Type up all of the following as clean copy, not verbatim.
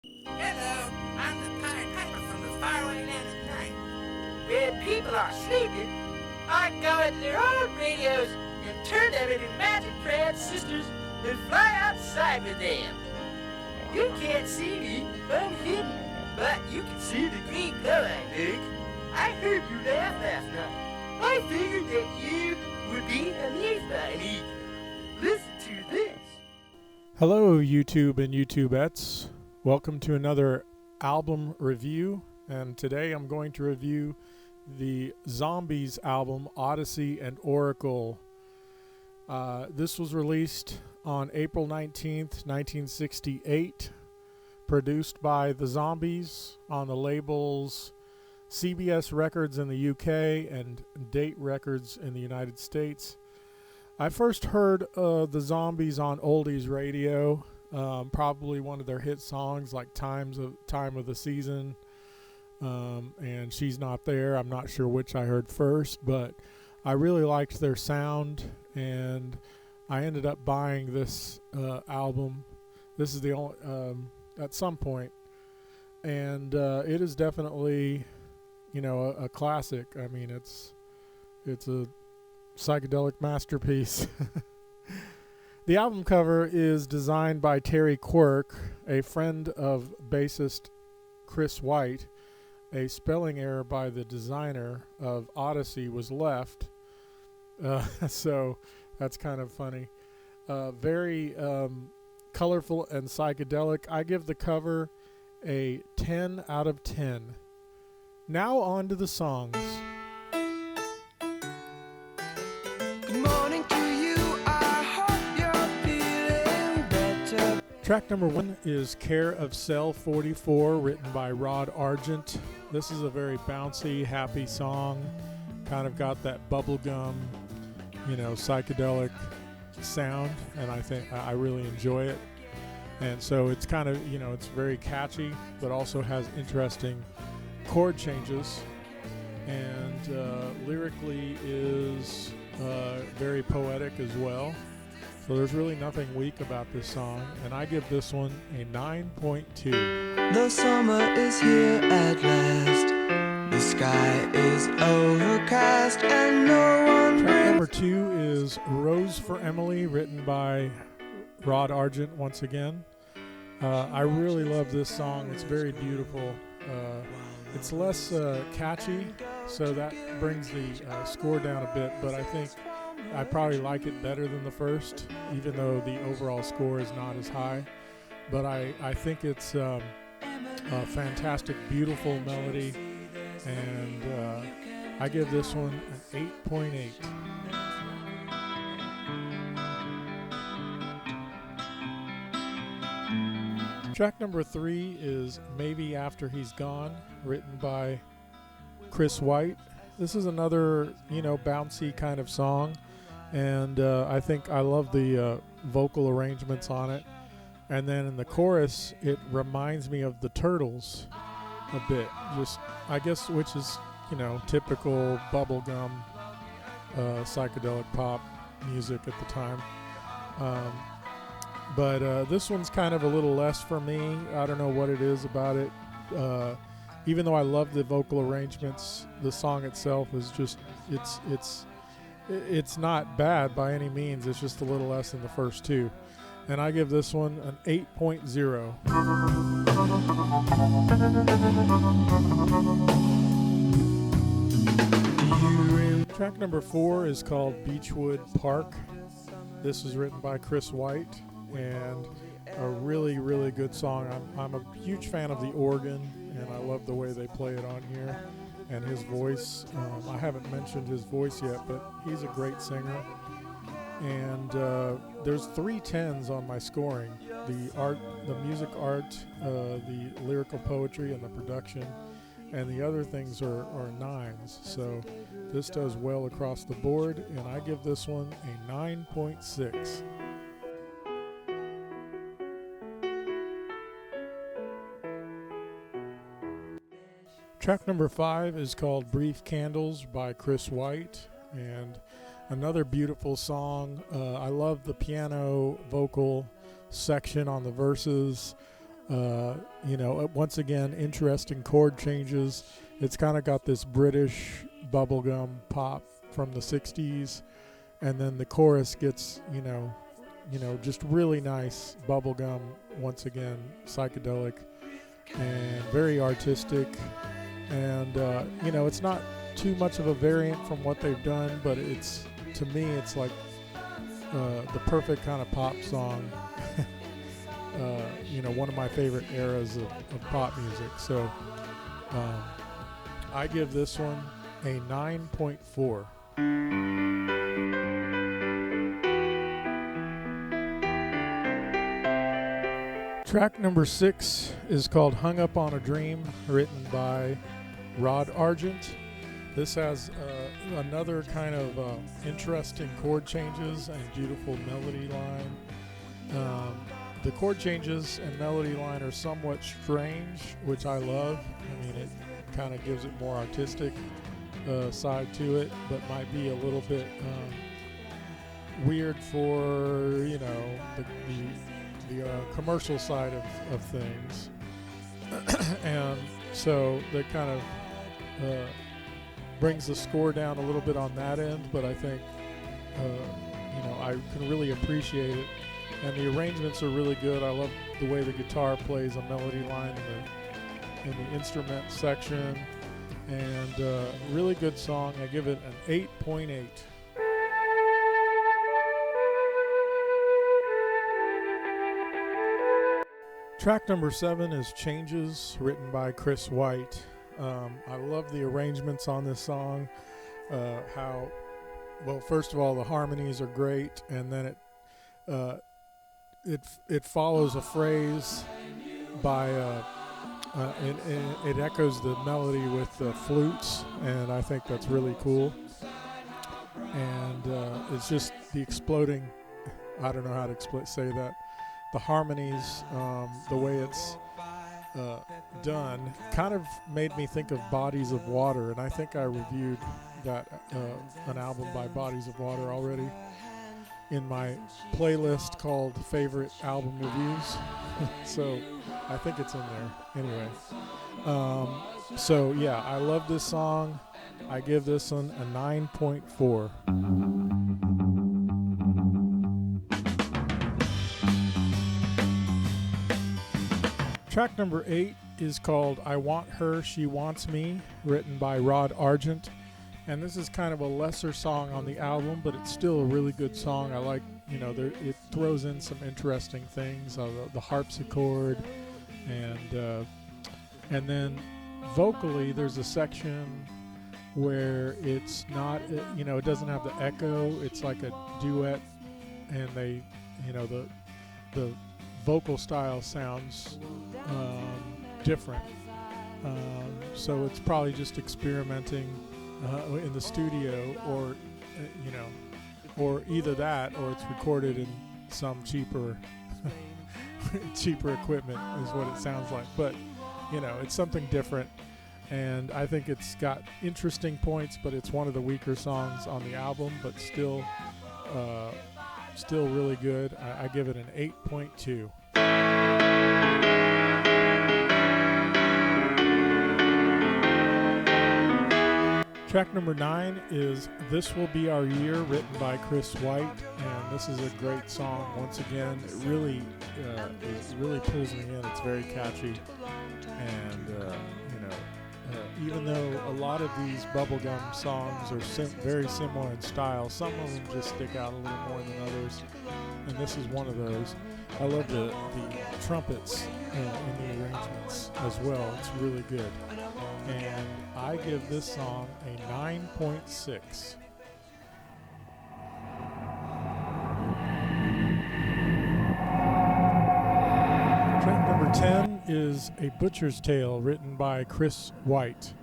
Hello, I'm the Pied Piper from the faraway land of night. Where people are sleeping, I go into their old radios and turn them into magic transistors and fly outside with them. You can't see me, I'm hidden, but you can see the green glow I make. I heard you laugh last night. I figured that you would be amused by me. Listen to this. Hello, YouTube and YouTubettes. Welcome to another album review, and today I'm going to review the Zombies album, Odessey and Oracle. This was released on April 19th, 1968, produced by the Zombies on the labels CBS Records in the UK and Date Records in the United States. I first heard the Zombies on oldies radio, probably one of their hit songs like Time of the Season and She's Not There. I'm not sure which I heard first, but I really liked their sound, and I ended up buying this album. This is the only at some point, and it is definitely, a classic. I mean, it's a psychedelic masterpiece. The album cover is designed by Terry Quirk, a friend of bassist Chris White. A spelling error by the designer of Odessey was left, so that's kind of funny. Very colorful and psychedelic. I give the cover a 10 out of 10. Now on to the songs. Track number 1 is Care of Cell 44, written by Rod Argent. This is a very bouncy, happy song. Kind of got that bubblegum, psychedelic sound, and I think I really enjoy it. And so it's kind of, it's very catchy, but also has interesting chord changes. And lyrically is very poetic as well. So there's really nothing weak about this song, and I give this one a 9.2. The summer is here at last. The sky is overcast and no one. Track number 2 is Rose for Emily, written by Rod Argent once again. I really love this song. It's very beautiful. It's less catchy, so that brings the score down a bit, but I think I probably like it better than the first, even though the overall score is not as high. But I think it's a fantastic, beautiful melody, and I give this one an 8.8. Track number 3 is Maybe After He's Gone, written by Chris White. This is another, bouncy kind of song, and I think I love the vocal arrangements on it. And then in the chorus, it reminds me of the Turtles a bit, just, I guess, which is, typical bubblegum psychedelic pop music at the time. But this one's kind of a little less for me. I don't know what it is about it. Even though I love the vocal arrangements, the song itself is just, it's not bad by any means. It's just a little less than the first two. And I give this one an 8.0. Track number 4 is called Beechwood Park. This is written by Chris White, and a really, really good song. I'm a huge fan of the organ, and I love the way they play it on here. And his voice, I haven't mentioned his voice yet, but he's a great singer. And there's 3 10s on my scoring: the art, the music art, the lyrical poetry, and the production. And the other things are 9s. So this does well across the board, and I give this one a 9.6. Track number 5 is called Brief Candles by Chris White, and another beautiful song. I love the piano vocal section on the verses. Once again, interesting chord changes. It's kind of got this British bubblegum pop from the 60s, and then the chorus gets, just really nice bubblegum, once again, psychedelic and very artistic. And, it's not too much of a variant from what they've done, but to me, it's like the perfect kind of pop song. One of my favorite eras of pop music. So I give this one a 9.4. Track number 6 is called Hung Up on a Dream, written by Rod Argent. This has another kind of interesting chord changes and beautiful melody line. The chord changes and melody line are somewhat strange, which I love. I mean, it kind of gives it more artistic side to it, but might be a little bit weird for, the commercial side of things. And so that kind of brings the score down a little bit on that end, but I think, I can really appreciate it. And the arrangements are really good. I love the way the guitar plays a melody line in the instrument section. And really good song. I give it an 8.8. Track number 7 is Changes, written by Chris White. I love the arrangements on this song. First of all, the harmonies are great, and then it follows a phrase by it echoes the melody with the flutes, and I think that's really cool. And it's just the exploding, I don't know how to say that, the harmonies, the way it's done kind of made me think of Bodies of Water, and I think I reviewed that an album by Bodies of Water already in my playlist called Favorite Album Reviews. So I think it's in there anyway. I love this song. I give this one a 9.4. Track number 8 is called I Want Her, She Wants Me, written by Rod Argent. And this is kind of a lesser song on the album, but it's still a really good song. I like, it throws in some interesting things, the harpsichord, and then vocally there's a section where it's not, it doesn't have the echo. It's like a duet, and they, the vocal style sounds different. So it's probably just experimenting in the studio, or or either that, or it's recorded in some cheaper equipment is what it sounds like. But it's something different, and I think it's got interesting points, but it's one of the weaker songs on the album, but still really good. I give it an 8.2. Track number 9 is This Will Be Our Year, written by Chris White, and this is a great song. Once again, it really pulls me in. It's very catchy, and even though a lot of these bubblegum songs are very similar in style, some of them just stick out a little more than others, and this is one of those. I love the trumpets in the arrangements as well. It's really good. And I give this song a 9.6. Track number 10 is A Butcher's Tale, written by Chris White.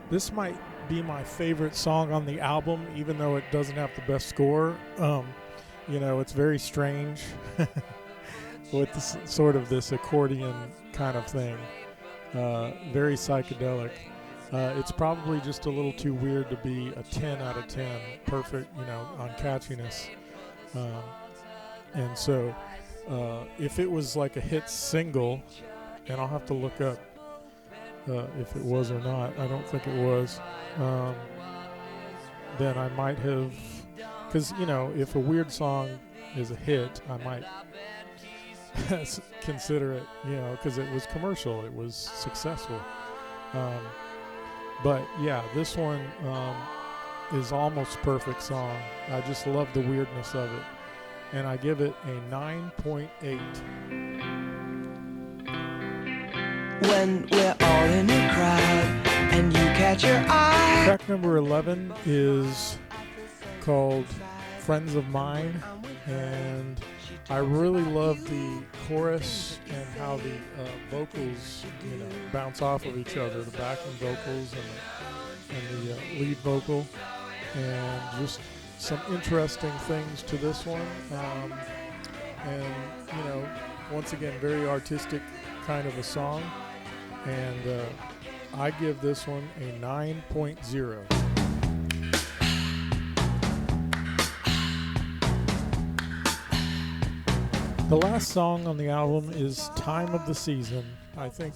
This might be my favorite song on the album, even though it doesn't have the best score. It's very strange with this accordion kind of thing. Very psychedelic. It's probably just a little too weird to be a 10 out of 10, perfect, on catchiness. And so if it was like a hit single, and I'll have to look up if it was or not. I don't think it was. Then I might have, because if a weird song is a hit, I might consider it, because it was commercial, it was successful. But yeah, this one is almost perfect song. I just love the weirdness of it, and I give it a 9.8. When we're all in a crowd and you catch your eye. Track number 11 is called Friends of Mine, and I really love the chorus and how the vocals bounce off of each other, the backing vocals and the lead vocal, and just some interesting things to this one. And once again, very artistic kind of a song, and I give this one a 9.0. The last song on the album is Time of the Season. I think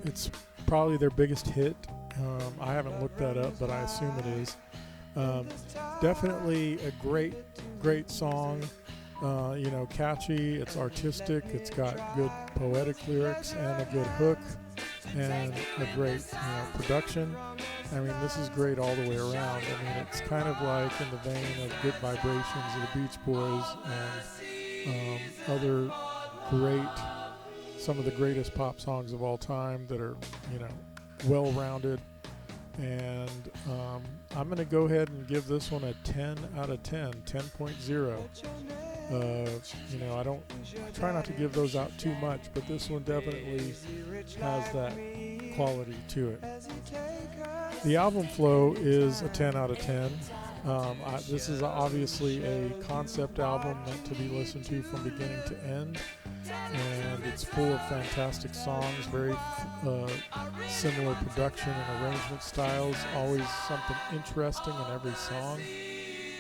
it's probably their biggest hit. I haven't looked that up, but I assume it is. Definitely a great song. Catchy, it's artistic, it's got good poetic lyrics and a good hook and a great production. I mean, this is great all the way around. I mean, it's kind of like in the vein of Good Vibrations of the Beach Boys and other some of the greatest pop songs of all time that are well-rounded. And I'm going to go ahead and give this one a 10 out of 10, 10.0. I try not to give those out too much, but this one definitely has that quality to it. The album flow is a 10 out of 10. This is obviously a concept album meant to be listened to from beginning to end, and it's full of fantastic songs, very similar production and arrangement styles, always something interesting in every song,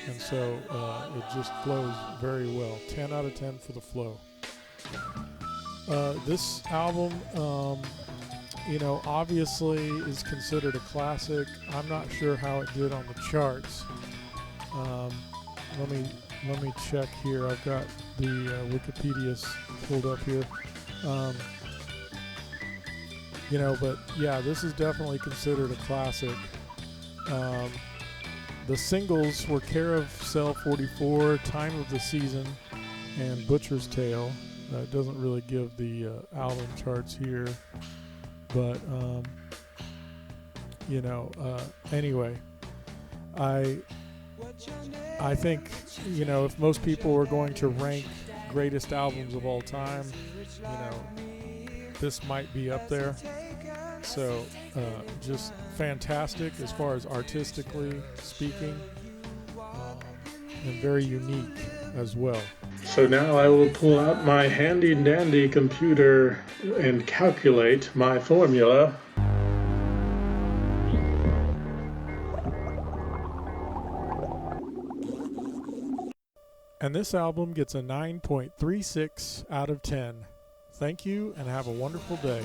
and so it just flows very well. 10 out of 10 for the flow. This album obviously is considered a classic. I'm not sure how it did on the charts. Let me check here. I've got the Wikipedia's pulled up here. But yeah, this is definitely considered a classic. The singles were Carousel 44, Time of the Season, and Butcher's Tale. It doesn't really give the album charts here, but anyway, I think if most people were going to rank greatest albums of all time, this might be up there. So just fantastic as far as artistically speaking, and very unique as well. So now I will pull out my handy dandy computer and calculate my formula. And this album gets a 9.36 out of 10. Thank you and have a wonderful day.